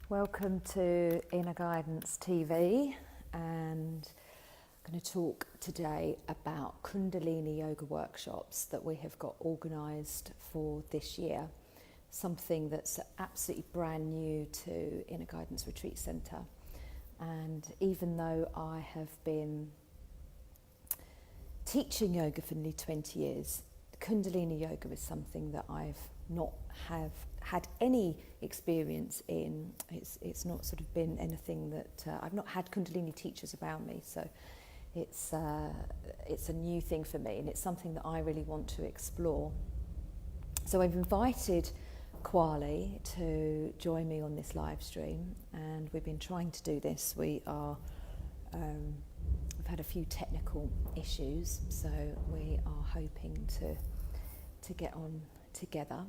Welcome to Inner Guidance TV, and I'm going to talk today about Kundalini yoga workshops that we have got organised for this year, something that's absolutely brand new to Inner Guidance Retreat Centre. And even though I have been teaching yoga for nearly 20 years, Kundalini yoga is something that I've not had any experience in. It's not sort of been anything that I've not had Kundalini teachers around me, so it's a new thing for me, and it's something that I really want to explore. So I've invited Kwali to join me on this live stream, and we've been trying to do this. We've had a few technical issues, so we are hoping to get on together.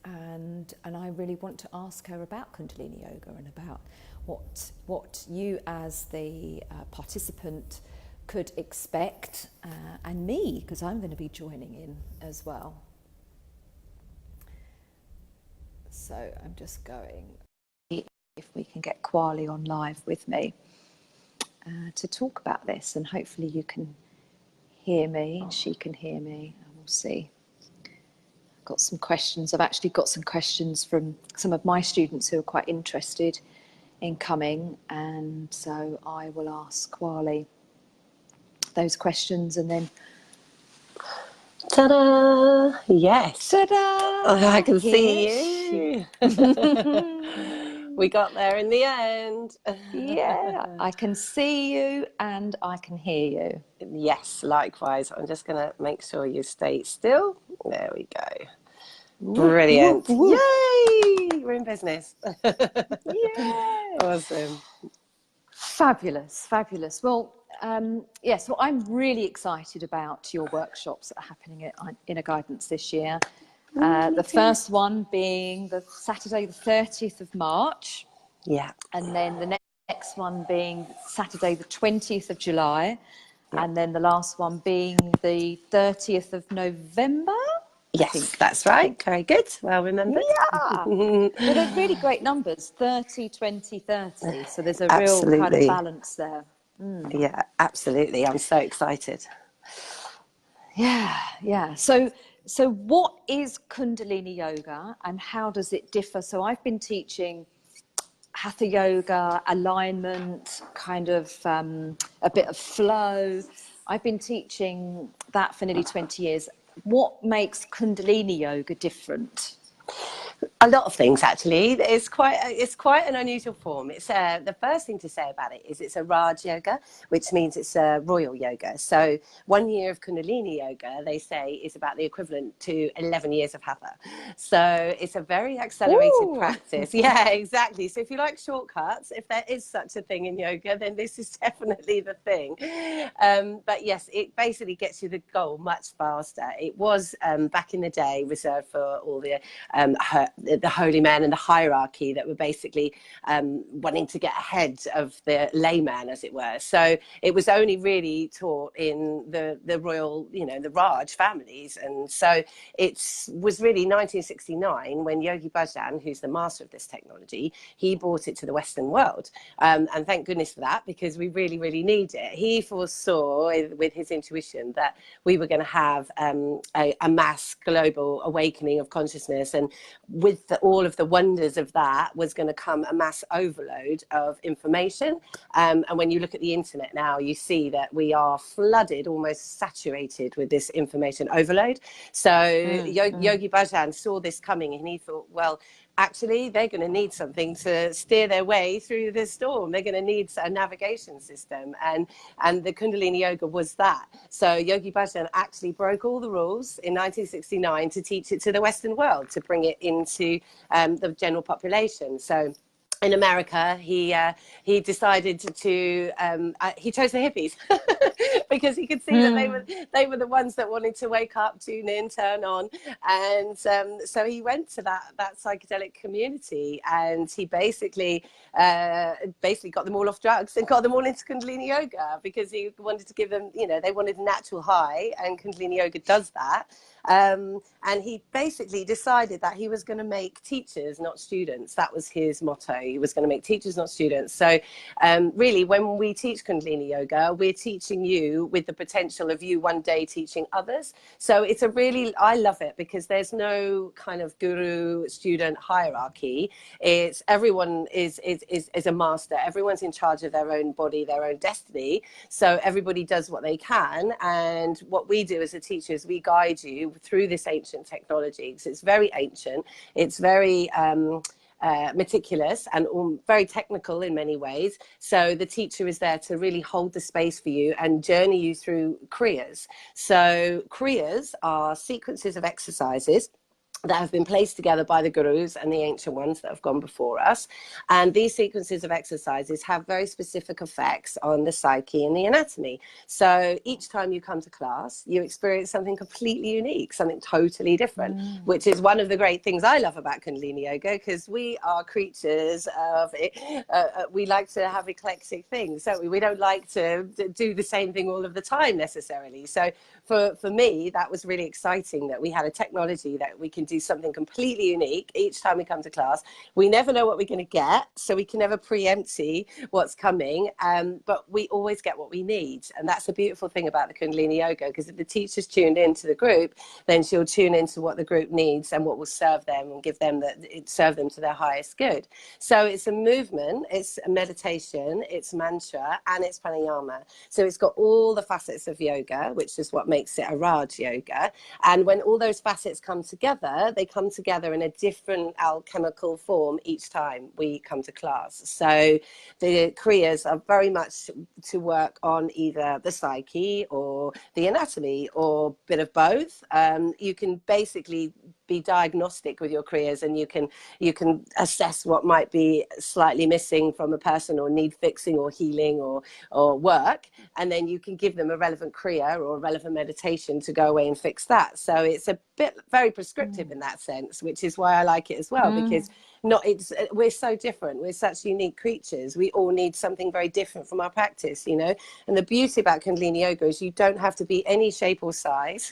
And I really want to ask her about Kundalini yoga and about what you as the participant could expect, and me, because I'm going to be joining in as well. So I'm just going, if we can get Kwali on live with me to talk about this, and hopefully you can hear me and she can hear me, and we'll see. Got some questions. I've actually got some questions from some of my students who are quite interested in coming, and so I will ask Kwali those questions, and then ta-da! Yes. Ta-da! I can see you. We got there in the end. Yeah, I can see you and I can hear you. Yes, likewise. I'm just going to make sure you stay still. There we go. Brilliant. Woo, woo. Yay! We're in business. Yeah. Awesome. Fabulous, fabulous. Well, yes, well, I'm really excited about your workshops that are happening at Inner Guidance this year. The first one being the Saturday the 30th of March. Yeah. And then the next one being Saturday the 20th of July. Yeah. And then the last one being the 30th of November. Yes, that's right. Very good. Well remembered. Yeah. Well, they're really great numbers, 30, 20, 30. So there's a real kind of balance there. Yeah, absolutely. I'm so excited. Yeah. So what is Kundalini yoga and how does it differ? So I've been teaching Hatha yoga, alignment, kind of a bit of flow. I've been teaching that for nearly 20 years. What makes Kundalini yoga different? A lot of things, actually. It's quite an unusual form. It's the first thing to say about it is it's a Raj yoga, which means it's a royal yoga. So 1 year of Kundalini yoga, they say, is about the equivalent to 11 years of Hatha. So it's a very accelerated practice. Yeah, exactly. So if you like shortcuts, if there is such a thing in yoga, then this is definitely the thing. But yes, it basically gets you the goal much faster. It was back in the day reserved for all the holy men and the hierarchy that were basically wanting to get ahead of the layman, as it were. So it was only really taught in the royal, the Raj families. And so it was really 1969 when Yogi Bhajan, who's the master of this technology, he brought it to the Western world. And thank goodness for that, because we really, really need it. He foresaw with his intuition that we were going to have a mass global awakening of consciousness, and with all of the wonders of that was going to come a mass overload of information. And when you look at the internet now, you see that we are flooded, almost saturated with this information overload. So Yogi Bhajan saw this coming, and he thought, well, actually, they're going to need something to steer their way through the storm. They're going to need a navigation system. And the Kundalini yoga was that. So Yogi Bhajan actually broke all the rules in 1969 to teach it to the Western world, to bring it into the general population. So in America, he decided to he chose the hippies because he could see that they were the ones that wanted to wake up, tune in, turn on, and so he went to that psychedelic community, and he basically got them all off drugs and got them all into Kundalini yoga, because he wanted to give them, they wanted a natural high, and Kundalini yoga does that. And he basically decided that he was going to make teachers, not students. That was his motto. He was going to make teachers, not students. So really, when we teach Kundalini Yoga, we're teaching you with the potential of you one day teaching others. So it's a really, I love it because there's no kind of guru student hierarchy. It's everyone is a master. Everyone's in charge of their own body, their own destiny. So everybody does what they can. And what we do as a teacher is we guide you through this ancient technology. So it's very ancient. It's very meticulous and very technical in many ways. So the teacher is there to really hold the space for you and journey you through kriyas. So kriyas are sequences of exercises that have been placed together by the gurus and the ancient ones that have gone before us. And these sequences of exercises have very specific effects on the psyche and the anatomy. So each time you come to class, you experience something completely unique, something totally different, which is one of the great things I love about Kundalini Yoga, because we are creatures of it. We like to have eclectic things, don't we? We don't like to do the same thing all of the time necessarily. So for me, that was really exciting that we had a technology that we can do something completely unique each time we come to class. We never know what we're going to get, so we can never preempt see what's coming, but we always get what we need. And that's the beautiful thing about the Kundalini Yoga, because if the teacher's tuned into the group, then she'll tune into what the group needs and what will serve them and give them serve them to their highest good. So it's a movement, it's a meditation, it's mantra, and it's pranayama. So it's got all the facets of yoga, which is what makes it a Raj Yoga. And when all those facets come together, they come together in a different alchemical form each time we come to class. So the kriyas are very much to work on either the psyche or the anatomy or a bit of both. You can basically be diagnostic with your kriyas, and you can assess what might be slightly missing from a person or need fixing or healing or work, and then you can give them a relevant kriya or a relevant meditation to go away and fix that. So it's a bit very prescriptive in that sense, which is why I like it as well, because we're so different, we're such unique creatures, we all need something very different from our practice, you know. And the beauty about Kundalini Yoga is you don't have to be any shape or size.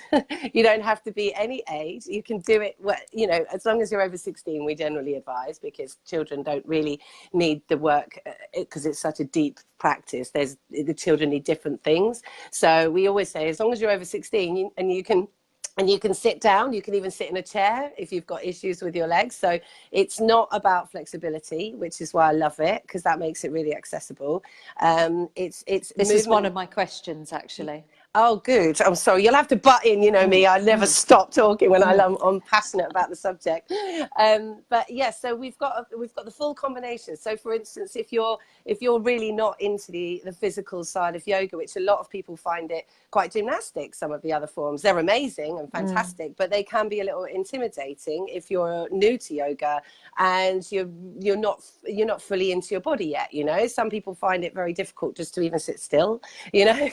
You don't have to be any age. You can do it, you know, as long as you're over 16, we generally advise, because children don't really need the work, because it's such a deep practice. The children need different things. So we always say, as long as you're over 16 and you can sit down, you can even sit in a chair if you've got issues with your legs. So it's not about flexibility, which is why I love it, because that makes it really accessible. This is one of my questions, actually. Oh, good. I'm sorry. You'll have to butt in. You know me. I never stop talking when I'm passionate about the subject. But yes, so we've got the full combination. So, for instance, if you're really not into the physical side of yoga, which a lot of people find it quite gymnastic, some of the other forms, they're amazing and fantastic, but they can be a little intimidating if you're new to yoga and you're not fully into your body yet. You know, some people find it very difficult just to even sit still. You know.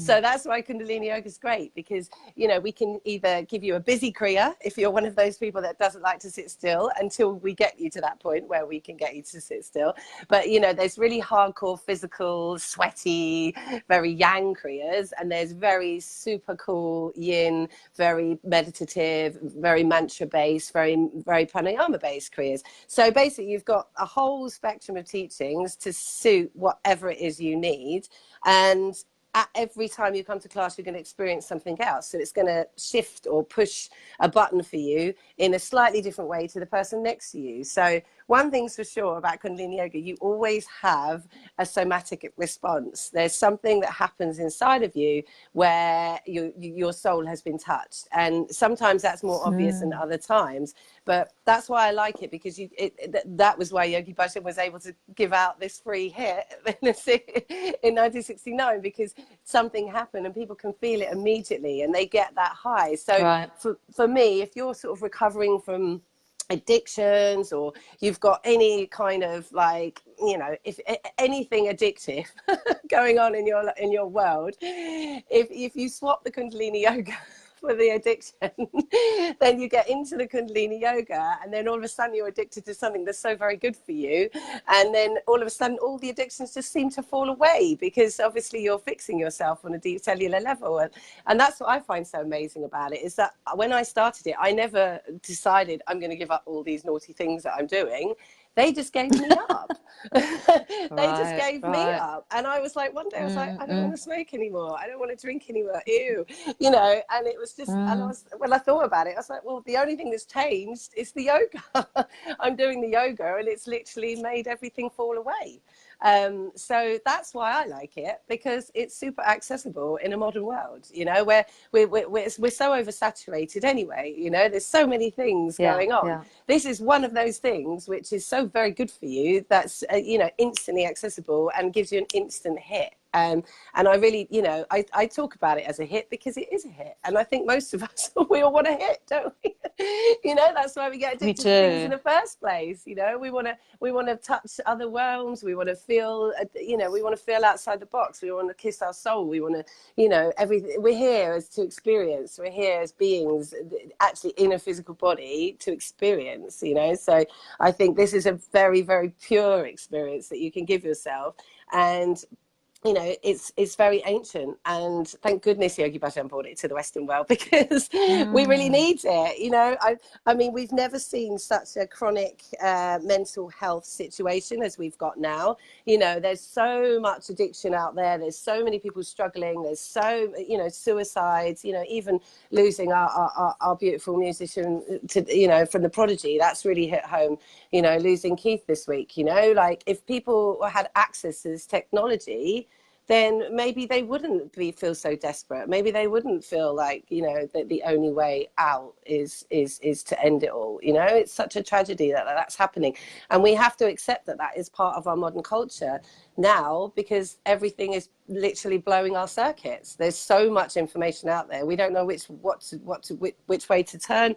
So that's why Kundalini Yoga is great, because, you know, we can either give you a busy kriya if you're one of those people that doesn't like to sit still, until we get you to that point where we can get you to sit still. But, you know, there's really hardcore, physical, sweaty, very yang kriyas, and there's very super cool yin, very meditative, very mantra based, very, very pranayama based kriyas. So basically you've got a whole spectrum of teachings to suit whatever it is you need. And every time you come to class, you're going to experience something else. So it's going to shift or push a button for you in a slightly different way to the person next to you. So one thing's for sure about Kundalini Yoga, you always have a somatic response. There's something that happens inside of you where your soul has been touched. And sometimes that's more obvious than other times. But that's why I like it, because that was why Yogi Bhajan was able to give out this free hit in 1969, because something happened and people can feel it immediately and they get that high. So for me, if you're sort of recovering from addictions, or you've got any kind of, like, you know, if anything addictive going on in your world, if you swap the Kundalini Yoga for the addiction, then you get into the Kundalini yoga, and then all of a sudden you're addicted to something that's so very good for you. And then all of a sudden all the addictions just seem to fall away, because obviously you're fixing yourself on a deep cellular level. And that's what I find so amazing about it, is that when I started it, I never decided I'm going to give up all these naughty things that I'm doing. They just gave me up. They just gave me up. And I was like, one day I was like, I don't want to smoke anymore. I don't want to drink anymore. Ew. You know, and it was just, and when I thought about it, I was like, well, the only thing that's changed is the yoga. I'm doing the yoga, and it's literally made everything fall away. So that's why I like it, because it's super accessible in a modern world, you know, where we're so oversaturated anyway, you know, there's so many things going on. Yeah. This is one of those things which is so very good for you, that's, you know, instantly accessible and gives you an instant hit. And I really, you know, I talk about it as a hit because it is a hit. And I think most of us, we all want a hit, don't we? You know, that's why we get addicted to things in the first place. You know, we want to touch other realms. We want to feel, you know, we want to feel outside the box. We want to kiss our soul. We want to, you know, everything. We're here as to experience. We're here as beings actually in a physical body to experience, you know. So I think this is a very, very pure experience that you can give yourself. And you know, it's very ancient, and thank goodness Yogi Bhajan brought it to the Western world, because we really need it. You know, I mean, we've never seen such a chronic mental health situation as we've got now. You know, there's so much addiction out there. There's so many people struggling. There's so, you know, suicides. You know, even losing our beautiful musician to, you know, from the Prodigy. That's really hit home. You know, losing Keith this week. You know, like if people had access to this technology, then maybe they wouldn't feel so desperate. Maybe they wouldn't feel like, you know, that the only way out is to end it all. You know, it's such a tragedy that that's happening. And we have to accept that that is part of our modern culture now, because everything is literally blowing our circuits. There's so much information out there. We don't know which way to turn,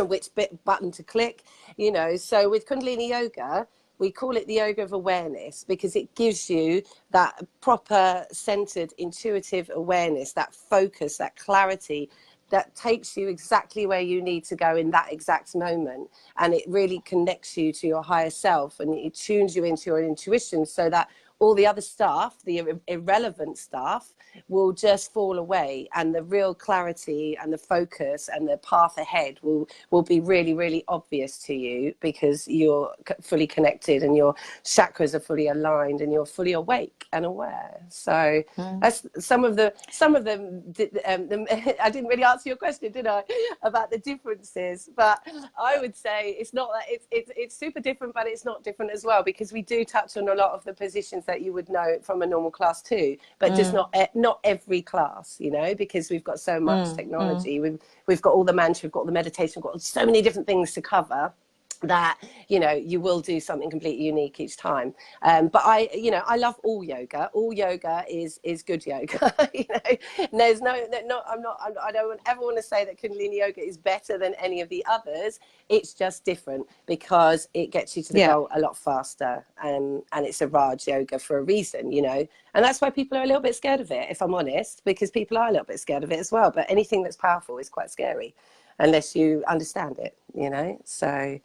which button to click, you know. So with Kundalini yoga, we call it the yoga of awareness, because it gives you that proper centered intuitive awareness, that focus, that clarity that takes you exactly where you need to go in that exact moment. And it really connects you to your higher self, and it tunes you into your intuition, so that all the other stuff, the irrelevant stuff, will just fall away, and the real clarity and the focus and the path ahead will be really, really obvious to you, because you're fully connected and your chakras are fully aligned and you're fully awake and aware. So that's some of them. I didn't really answer your question, did I, about the differences? But I would say it's not that it's super different, but it's not different as well, because we do touch on a lot of the positions that you would know from a normal class too, but just not every class, you know, because we've got so much technology. We've got all the mantra, we've got the meditation, we've got so many different things to cover, that, you know, you will do something completely unique each time. But I love all yoga. All yoga is good yoga. You know, and there's I don't ever want to say that Kundalini yoga is better than any of the others. It's just different, because it gets you to the goal a lot faster, and it's a Raj yoga for a reason, you know. And that's why people are a little bit scared of it, if I'm honest, because people are a little bit scared of it as well. But anything that's powerful is quite scary unless you understand it, you know. So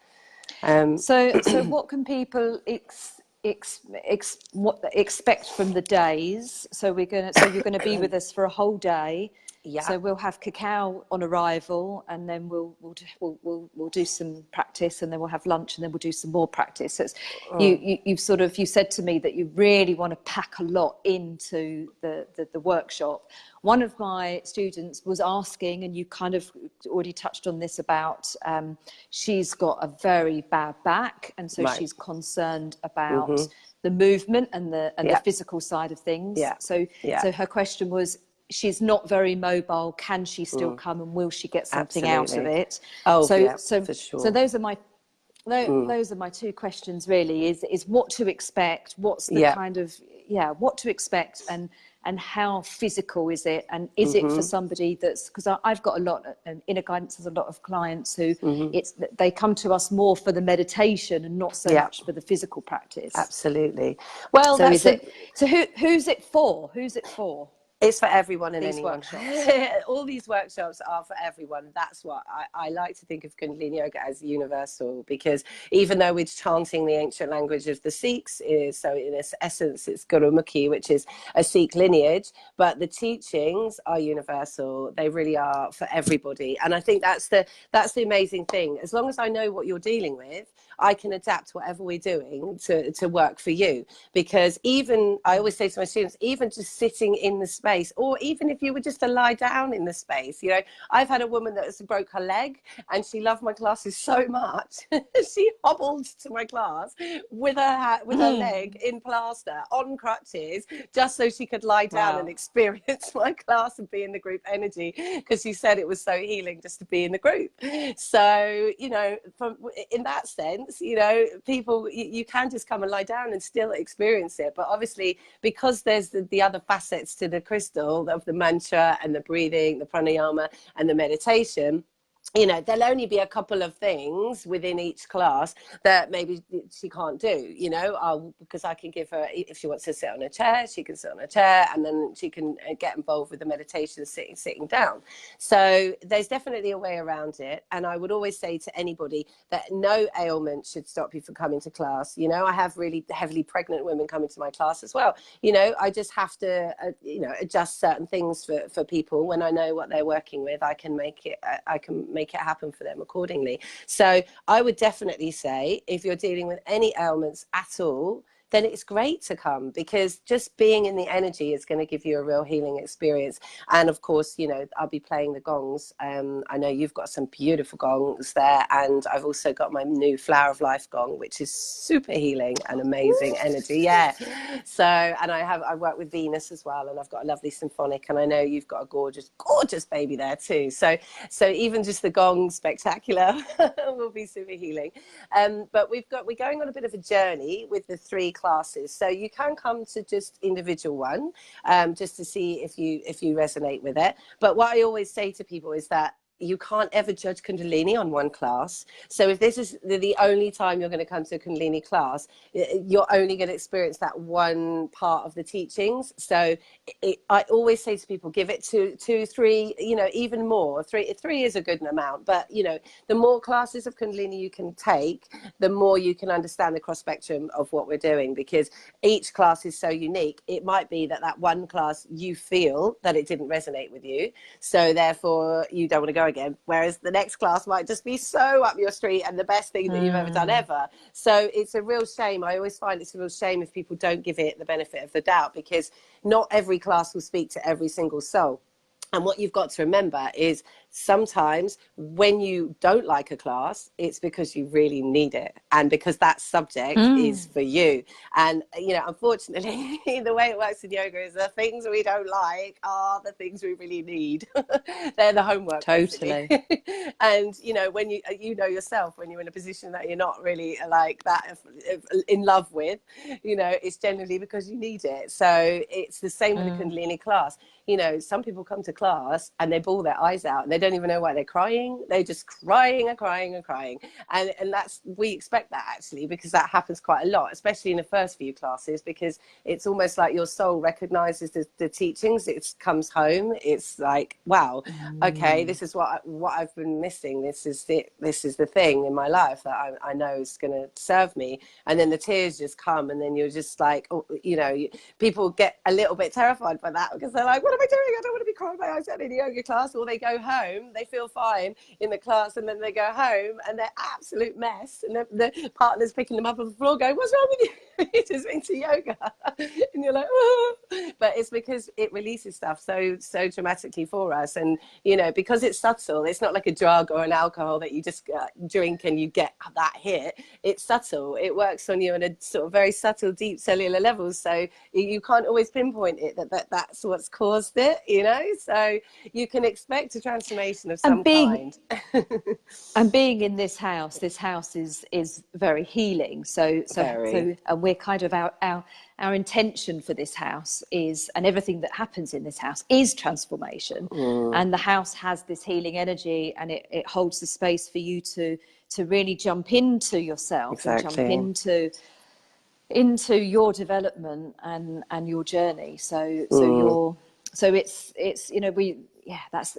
so what can people expect from the days? So you're gonna be with us for a whole day. Yeah. So we'll have cacao on arrival, and then we'll do some practice, and then we'll have lunch, and then we'll do some more practice. So you said to me that you really want to pack a lot into the workshop. One of my students was asking, and you kind of already touched on this, about she's got a very bad back, and so she's concerned about the movement and the physical side of things. Yeah. So her question was, she's not very mobile. Can she still come, and will she get something out of it? Oh, for sure. So those are my two questions really. Is what to expect? What's the kind of what to expect, and how physical is it? And is it for somebody that's, because I've got a lot, inner guidance has a lot of clients who they come to us more for the meditation and not so much for the physical practice. Absolutely. Well, so who's it for? Who's it for? It's for everyone and these anyone. workshops? All these workshops are for everyone. That's what I like to think of Kundalini Yoga as universal, because even though we're chanting the ancient language of the Sikhs, so in its essence it's Gurumukhi, which is a Sikh lineage, but the teachings are universal. They really are for everybody. And I think that's the amazing thing. As long as I know what you're dealing with, I can adapt whatever we're doing to work for you. Because even, I always say to my students, even just sitting in the space, or even if you were just to lie down in the space, you know, I've had a woman that broke her leg and she loved my classes so much. She hobbled to my class with her leg in plaster on crutches, just so she could lie down and experience my class and be in the group energy, because she said it was so healing just to be in the group. So, you know, in that sense, you know, people, you can just come and lie down and still experience it. But obviously, because there's the other facets to the crystal of the mantra and the breathing, the pranayama and the meditation, you know, there'll only be a couple of things within each class that maybe she can't do, you know, because I can give her, if she wants to sit on a chair, she can sit on a chair, and then she can get involved with the meditation sitting down. So there's definitely a way around it. And I would always say to anybody that no ailment should stop you from coming to class. You know, I have really heavily pregnant women coming to my class as well. You know, I just have to, you know, adjust certain things for people. When I know what they're working with, I can make it happen for them accordingly. So I would definitely say, if you're dealing with any ailments at all, then it's great to come, because just being in the energy is going to give you a real healing experience. And of course, you know, I'll be playing the gongs. I know you've got some beautiful gongs there, and I've also got my new Flower of Life gong, which is super healing and amazing energy. Yeah. So, and I work with Venus as well, and I've got a lovely symphonic, and I know you've got a gorgeous baby there too. So even just the gong spectacular will be super healing. But we're going on a bit of a journey with the 3 classes. So you can come to just individual one, just to see if you resonate with it. But what I always say to people is that you can't ever judge Kundalini on one class. So if this is the only time you're going to come to a Kundalini class, you're only going to experience that one part of the teachings. So I always say to people, give it 2, 3, you know, even more. 3 is a good amount. But, you know, the more classes of Kundalini you can take, the more you can understand the cross spectrum of what we're doing, because each class is so unique. It might be that one class you feel that it didn't resonate with you, so therefore you don't want to go again, whereas the next class might just be so up your street and the best thing that you've ever done ever. So it's a real shame. I always find it's a real shame if people don't give it the benefit of the doubt, because not every class will speak to every single soul. And what you've got to remember is, sometimes when you don't like a class, it's because you really need it, and because that subject is for you. And, you know, unfortunately, the way it works in yoga is the things we don't like are the things we really need. They're the homework. Totally. And, you know, when you know yourself, when you're in a position that you're not really like that in love with, you know, it's generally because you need it. So it's the same with a Kundalini class. You know, some people come to class and they bawl their eyes out and they don't even know why they're crying. They're just crying and crying and crying. And we expect that, actually, because that happens quite a lot, especially in the first few classes, because it's almost like your soul recognizes the teachings. It comes home. It's like, wow, okay, this is what I've been missing. This is the thing in my life that I know is going to serve me. And then the tears just come, and then you're just like, oh, you know, people get a little bit terrified by that, because they're like, what am I doing? I don't want to be crying my eyes out in a yoga class. Or they go home, they feel fine in the class, and then they go home and they're absolute mess, and the partner's picking them up on the floor going, what's wrong with you? You just went to yoga. And you're like, oh. But it's because it releases stuff so dramatically for us. And, you know, because it's subtle, it's not like a drug or an alcohol that you just drink and you get that hit. It's subtle. It works on you on a sort of very subtle, deep cellular level. So you can't always pinpoint it that's what's caused it, you know. So you can expect a transformation of some kind. And being in this house is very healing. So and we're kind of our intention for this house is, and everything that happens in this house is transformation. And the house has this healing energy, and it holds the space for you to really jump into yourself and jump into your development and your journey. So so it's you know, that's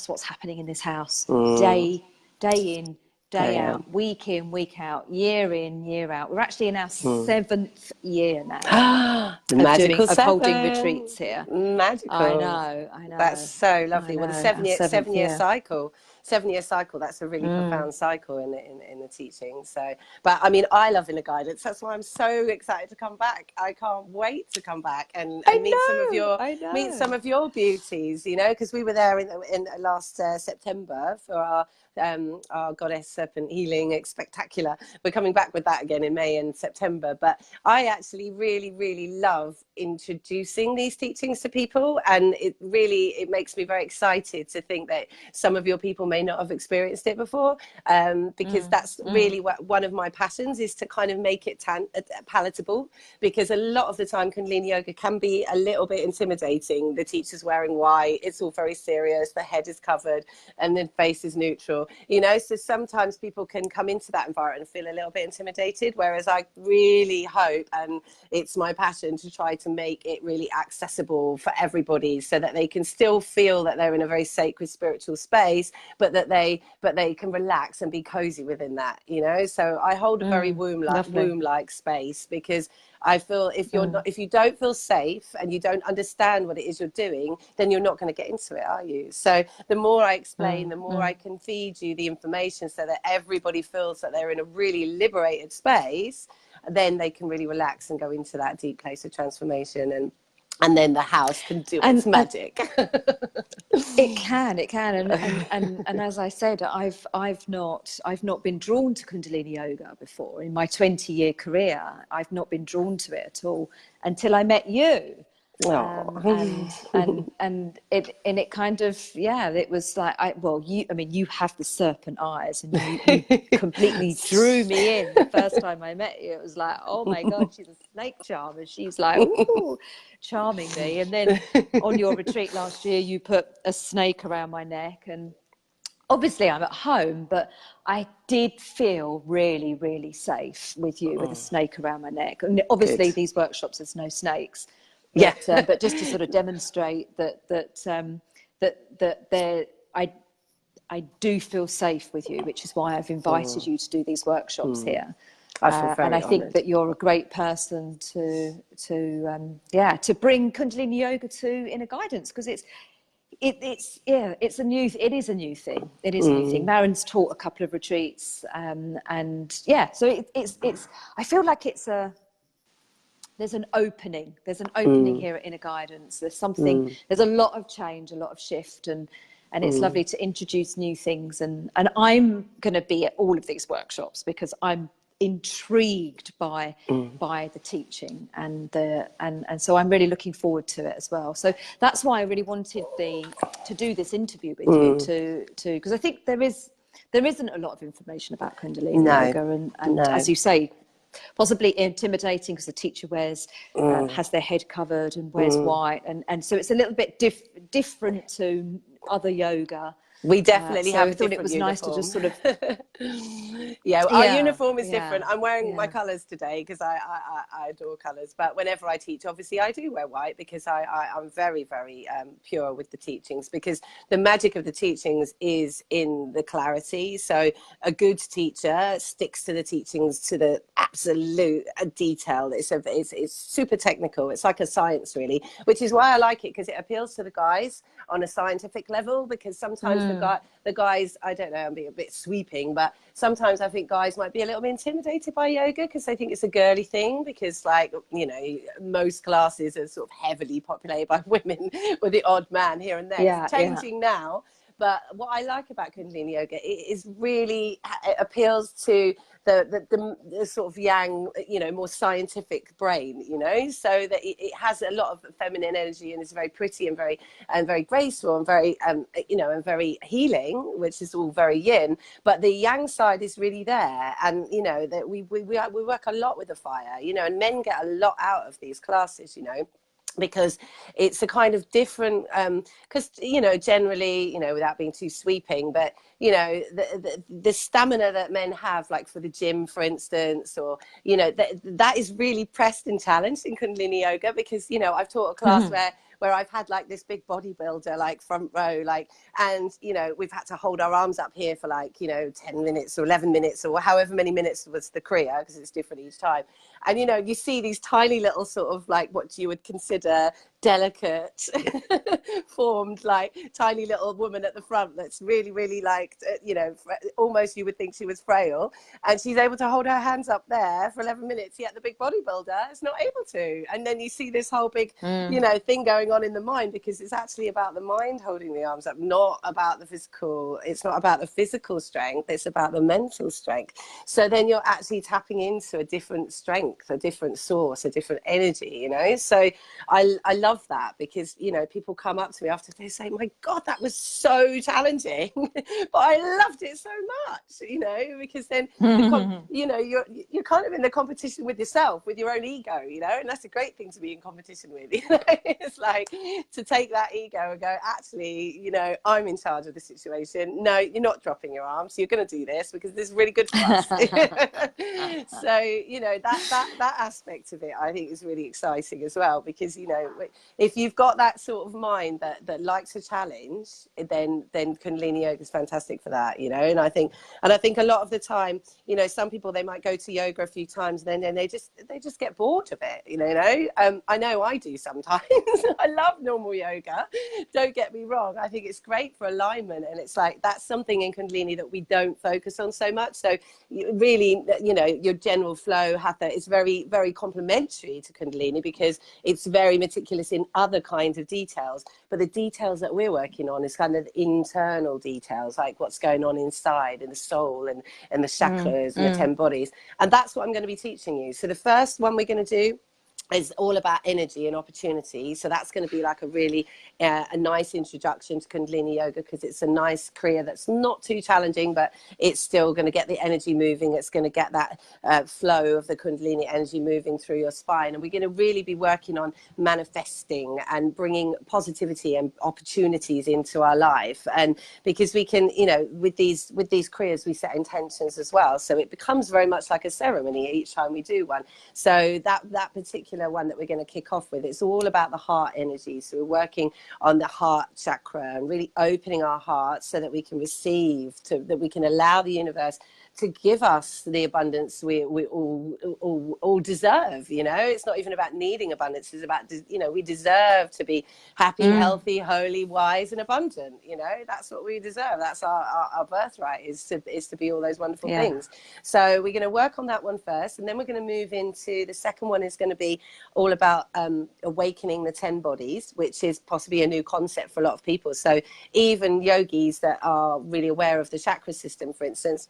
what's happening in this house, day in, day out, week in, week out, year in, year out. We're actually in our 7th year now The magical of holding 7. retreats here. Magical. I know. That's so lovely. Well, the Our seventh 7 year year. cycle. 7 year cycle, that's a really profound cycle in the teaching. So, but I mean, I love inner guidance. That's why I'm so excited to come back. I can't wait to come back and meet some of your beauties, you know, because we were there in last September for our Goddess Serpent Healing Spectacular. We're coming back with that again in May and September. But I actually really, really love introducing these teachings to people, and it makes me very excited to think that some of your people may not have experienced it before, because that's really one of my passions, is to kind of make it palatable, because a lot of the time Kundalini yoga can be a little bit intimidating. The teacher's wearing white, it's all very serious, the head is covered and the face is neutral, you know, so sometimes people can come into that environment and feel a little bit intimidated, whereas I really hope, and it's my passion, to try to make it really accessible for everybody, so that they can still feel that they're in a very sacred spiritual space, but they can relax and be cozy within that, you know. So I hold a very womb-like space, because I feel if you don't feel safe and you don't understand what it is you're doing, then you're not going to get into it, are you? So the more I explain, the more I can feed you the information, so that everybody feels that they're in a really liberated space, then they can really relax and go into that deep place of transformation, and then the house can do its magic. It can, and as I said, I've not been drawn to Kundalini yoga before in my 20-year career. I've not been drawn to it at all until I met you. And it kind of, it was like, you have the serpent eyes, and you completely drew me in the first time I met you. It was like, oh my God, she's a snake charmer. She's like, ooh, charming me. And then on your retreat last year, you put a snake around my neck, and obviously I'm at home, but I did feel really, really safe with you, with a snake around my neck. And obviously these workshops, there's no snakes. But just to sort of demonstrate that I do feel safe with you, which is why I've invited you to do these workshops here. I feel very and I think honoured. that you're a great person to bring Kundalini yoga to inner guidance, because it is a new thing. It is a new thing. Marin's taught a couple of retreats, so it's I feel like there's an opening here at Inner Guidance. There's a lot of change, a lot of shift, and it's lovely to introduce new things. And I'm going to be at all of these workshops because I'm intrigued by the teaching, and so I'm really looking forward to it as well. So that's why I really wanted to do this interview with you, because I think there isn't a lot of information about Kundalini yoga, and as you say, possibly intimidating, because the teacher has their head covered and wears white, and so it's a little bit different to other yoga. We definitely have. I thought it was nice to just sort of. Our uniform is different. I'm wearing my colours today because I adore colours. But whenever I teach, obviously I do wear white, because I'm very, very pure with the teachings, because the magic of the teachings is in the clarity. So a good teacher sticks to the teachings to the absolute detail. It's super technical. It's like a science, really, which is why I like it, because it appeals to the guys on a scientific level, because sometimes the guys, I don't know, I'm being a bit sweeping, but sometimes I think guys might be a little bit intimidated by yoga because they think it's a girly thing, because, like, you know, most classes are sort of heavily populated by women with the odd man here and there. It's changing now. But what I like about Kundalini yoga, it appeals to the sort of yang, you know, more scientific brain, you know, so that it has a lot of feminine energy, and it's very pretty and very graceful and very and very healing, which is all very yin. But the yang side is really there, and you know that we work a lot with the fire, you know, and men get a lot out of these classes, you know, because it's a kind of different, because, you know, generally, you know, without being too sweeping, but, you know, the stamina that men have, like for the gym, for instance, or, you know, that is really pressed and challenged in Kundalini yoga, because, you know, I've taught a class where I've had like this big bodybuilder like front row, like, and you know, we've had to hold our arms up here for like, you know, 10 minutes or 11 minutes or however many minutes was the kriya, because it's different each time. And you know, you see these tiny little sort of like what you would consider delicate formed, like tiny little woman at the front that's really like, you know, almost you would think she was frail, and she's able to hold her hands up there for 11 minutes, yet the big bodybuilder is not able to. And then you see this whole big you know, thing going on in the mind, because it's actually about the mind holding the arms up, not about the physical. It's not about the physical strength, it's about the mental strength. So then you're actually tapping into a different strength, a different source, a different energy, you know. So I love that, because you know, people come up to me after, they say, my God, that was so challenging but I loved it so much, you know, because then you know, you're kind of in the competition with yourself, with your own ego, you know, and that's a great thing to be in competition with, you know. It's like to take that ego and go, actually, you know, I'm in charge of the situation. No, you're not dropping your arms, you're going to do this because this is really good for us. So you know, that aspect of it I think is really exciting as well, because you know, if you've got that sort of mind that likes a challenge, then Kundalini yoga is fantastic for that, you know. And I think a lot of the time, you know, some people, they might go to yoga a few times and then they just get bored of it, you know. I know I do sometimes. I love normal yoga, don't get me wrong. I think it's great for alignment, and it's like that's something in Kundalini that we don't focus on so much. So really, you know, your general flow hatha is very, very complementary to Kundalini, because it's very meticulous in other kinds of details, but the details that we're working on is kind of internal details, like what's going on inside in the soul and the chakras and the 10 bodies. And that's what I'm going to be teaching you. So the first one we're going to do is all about energy and opportunity. So that's going to be like a really a nice introduction to Kundalini yoga, because it's a nice kriya that's not too challenging, but it's still going to get the energy moving. It's going to get that flow of the Kundalini energy moving through your spine. And we're going to really be working on manifesting and bringing positivity and opportunities into our life. And because we can, you know, with these kriyas, we set intentions as well. So it becomes very much like a ceremony each time we do one. So that particular one that we're going to kick off with, it's all about the heart energy. So we're working on the heart chakra and really opening our hearts so that we can receive, that we can allow the universe to give us the abundance we all deserve. You know, it's not even about needing abundance, it's about, you know, we deserve to be happy, healthy, holy, wise and abundant. You know, that's what we deserve. That's our birthright, is to be all those wonderful things. So we're going to work on that one first, and then we're going to move into the second one. Is going to be all about awakening the 10 bodies, which is possibly a new concept for a lot of people. So even yogis that are really aware of the chakra system, for instance,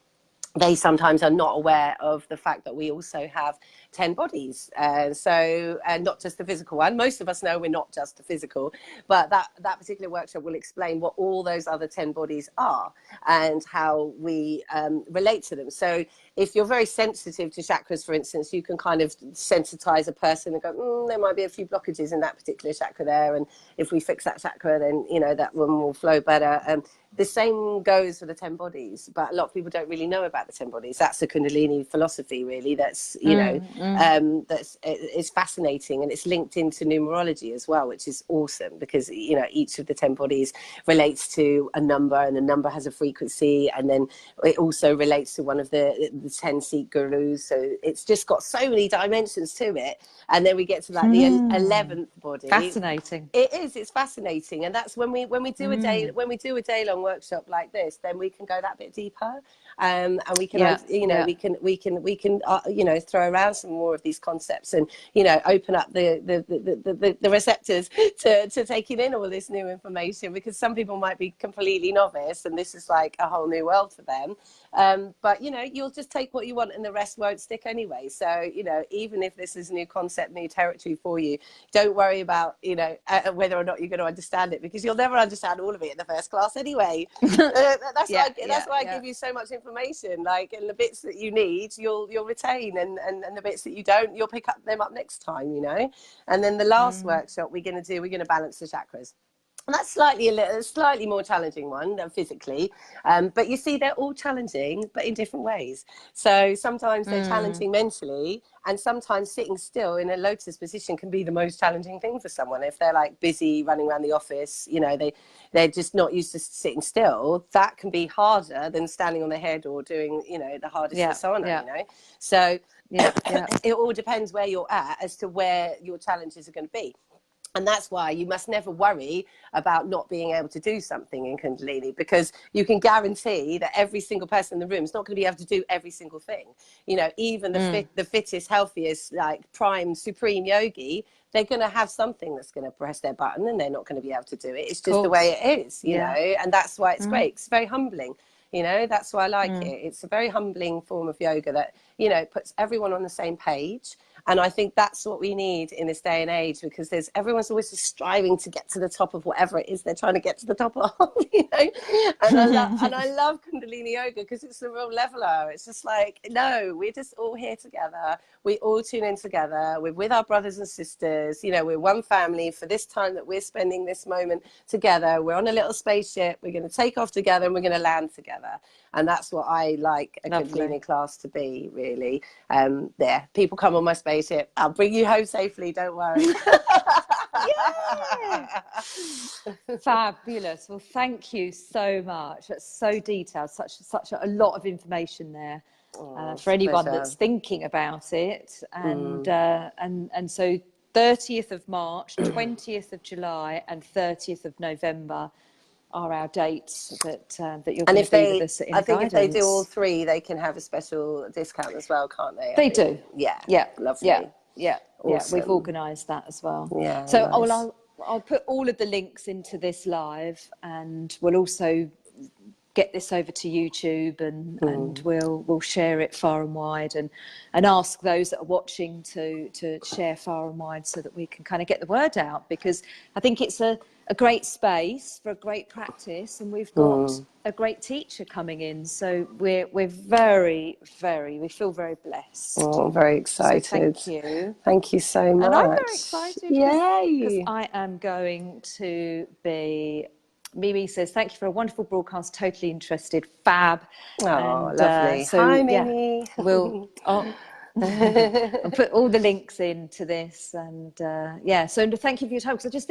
they sometimes are not aware of the fact that we also have 10 bodies. So not just the physical one. Most of us know we're not just the physical, but that particular workshop will explain what all those other 10 bodies are and how we relate to them. So if you're very sensitive to chakras, for instance, you can kind of sensitize a person and go, there might be a few blockages in that particular chakra there. And if we fix that chakra, then, you know, that one will flow better. The same goes for the 10 bodies, but a lot of people don't really know about the 10 bodies. That's the Kundalini philosophy, really. That's, you know, it's fascinating, and it's linked into numerology as well, which is awesome, because, you know, each of the 10 bodies relates to a number, and the number has a frequency, and then it also relates to one of the 10 Sikh gurus. So it's just got so many dimensions to it. And then we get to like the 11th body. Fascinating. It is. It's fascinating, and that's when we do a day long workshop like this, then we can go that bit deeper, and we can you know, we can you know, throw around some more of these concepts, and, you know, open up the receptors to taking in all this new information, because some people might be completely novice and this is like a whole new world for them. But, you know, you'll just take what you want and the rest won't stick anyway. So, you know, even if this is new concept, new territory for you, don't worry about, you know, whether or not you're going to understand it, because you'll never understand all of it in the first class anyway. That's why I give you so much information, like, and the bits that you need, you'll retain, and the bits that you don't, you'll pick them up next time, you know. And then the last workshop we're going to balance the chakras. And that's slightly more challenging one than physically. But you see, they're all challenging, but in different ways. So sometimes they're challenging mentally, and sometimes sitting still in a lotus position can be the most challenging thing for someone. If they're like busy running around the office, you know, they're just not used to sitting still. That can be harder than standing on their head or doing, you know, the hardest asana, you know. So it all depends where you're at as to where your challenges are going to be. And that's why you must never worry about not being able to do something in Kundalini, because you can guarantee that every single person in the room is not going to be able to do every single thing. You know, even the fittest, healthiest, like prime, supreme yogi, they're going to have something that's going to press their button and they're not going to be able to do it. It's just the way it is, you know, and that's why it's great. It's very humbling. You know, that's why I like it. It's a very humbling form of yoga that, you know, puts everyone on the same page. And I think that's what we need in this day and age, because everyone's always just striving to get to the top of whatever it is they're trying to get to the top of, you know. And I love Kundalini yoga because it's a real leveler. It's just like, no, we're just all here together. We all tune in together. We're with our brothers and sisters. You know, we're one family for this time that we're spending this moment together. We're on a little spaceship. We're going to take off together and we're going to land together. And that's what I like a Kundalini class to be, really. There, people come on my spaceship. I'll bring you home safely. Don't worry. Fabulous. Well, thank you so much. That's so detailed. Such a lot of information there for anyone that's thinking about it. And so 30th of March, 20th of July, and 30th of November are our dates that you're going to be with us in I think guidance. if they do all three, they can have a special discount as well, can't they? They do. Yeah. Lovely. Yeah. Awesome. We've organised that as well. Yeah. So nice. I'll put all of the links into this live, and we'll also get this over to YouTube, and we'll share it far and wide, and ask those that are watching to share far and wide, so that we can kind of get the word out, because I think it's a great space for a great practice, and we've got a great teacher coming in, so we're very, we feel very blessed. Oh, very excited. So thank you. Thank you so much. And I'm very excited. Yay! Because I am going to be... Mimi says, thank you for a wonderful broadcast, totally interested, fab. Oh, and, lovely. So, hi, Mimi. I'll put all the links into this, and so thank you for your time, because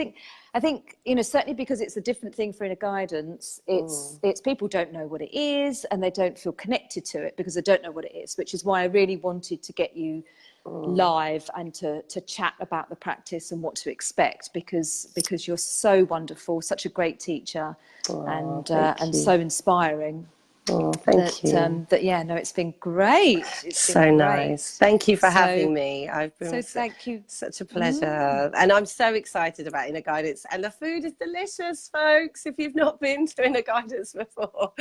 I think, you know, certainly because it's a different thing for inner guidance, it's people don't know what it is, and they don't feel connected to it because they don't know what it is, which is why I really wanted to get you live and to chat about the practice and what to expect, because you're so wonderful, such a great teacher, and so inspiring. Oh, thank you. It's been great. It's so been nice. Thank you for having me. I've been thank you. Such a pleasure. And I'm so excited about Inner Guidance. And the food is delicious, folks. If you've not been to Inner Guidance before,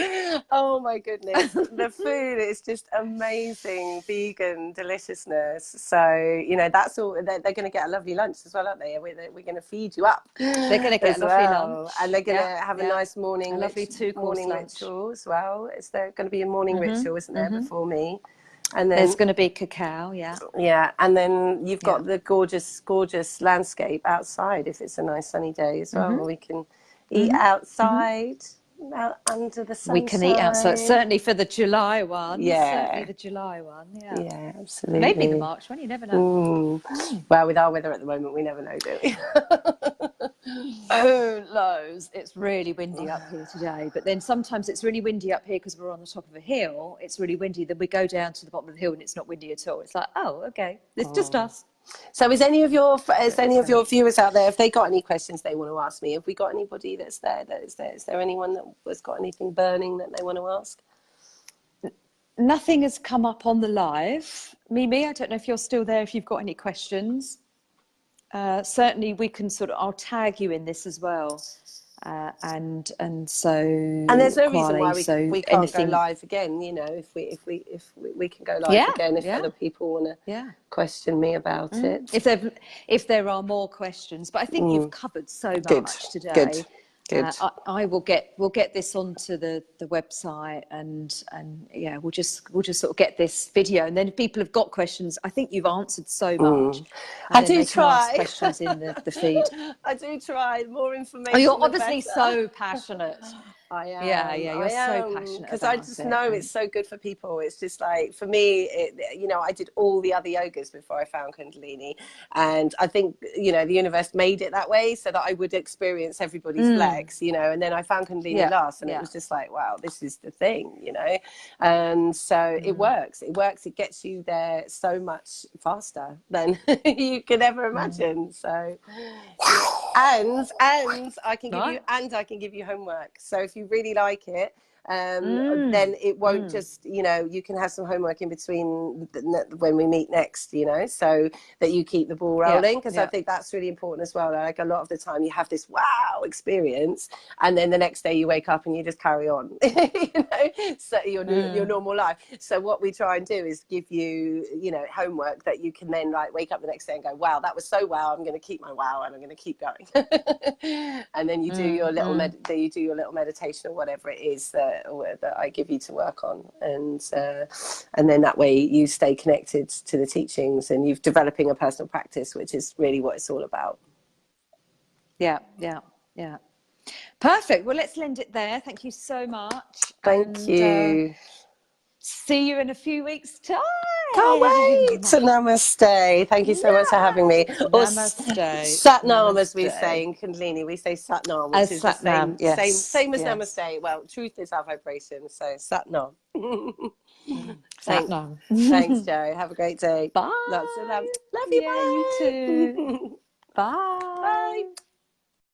oh my goodness. The food is just amazing, vegan deliciousness. So, you know, that's all. They're going to get a lovely lunch as well, aren't they? We're going to feed you up. They're going to get a lovely lunch. And they're going to have a nice morning, lovely two-course ritual as well. Is there going to be a morning ritual, isn't there, before me? And then there's going to be cacao, and then you've got the gorgeous landscape outside if it's a nice sunny day as well. We can eat outside, out under the sunshine. We can eat outside, certainly for the July one. Yeah, certainly the July one. Yeah, absolutely. Maybe the March one, you never know. Well, with our weather at the moment, we never know, do we? Oh, lows. It's really windy up here today, but then sometimes it's really windy up here because we're on the top of a hill. It's really windy, then we go down to the bottom of the hill and it's not windy at all. It's like, oh, okay, it's just us. So is any of your viewers out there, if they got any questions they want to ask me, have we got anybody that's there? Is there anyone that has got anything burning that they want to ask? Nothing has come up on the live. Mimi, I don't know if you're still there, if you've got any questions. Certainly we can I'll tag you in this as well. And there's no reason why we can't go live again, you know, if we can go live again, if other people want to question me about it. If there are more questions, but I think you've covered so much today. Good. We'll get this onto the website, and yeah, we'll just sort of get this video, and then if people have got questions, I think you've answered so much. I And then do they can ask try. questions in the feed. I do try. The more information, Oh, you're the obviously better. so passionate. I am. Yeah, you're so passionate Because about I just it. know it's so good for people. It's just like, for me, I did all the other yogas before I found Kundalini, and I think the universe made it that way so that I would experience everybody's flex, and then I found Kundalini last, and it was just like, wow, this is the thing, and so it works. It gets you there so much faster than you could ever imagine. So, and I can give you homework. So if you really like it, then it won't just, you can have some homework in between when we meet next, so that you keep the ball rolling. Because I think that's really important as well. Like, a lot of the time you have this wow experience, and then the next day you wake up and you just carry on, so your normal life. So what we try and do is give you, homework that you can then like wake up the next day and go, wow, that was so wow, I'm going to keep my wow, and I'm going to keep going. And then you do your little meditation or whatever it is that I give you to work on, and then that way you stay connected to the teachings, and you're developing a personal practice, which is really what it's all about. Yeah. Perfect. Well, let's end it there. Thank you so much. Thank you. See you in a few weeks' time. Can't wait. Namaste. Thank you so much for having me. Namaste. Sat Nam, as we say in Kundalini. We say Sat Nam, which is the same as Namaste. Well, truth is our vibration. So Sat Nam. Thanks, Jo. Have a great day. Bye. Lots of love. Love you. Yeah, bye. you too. Bye. Bye.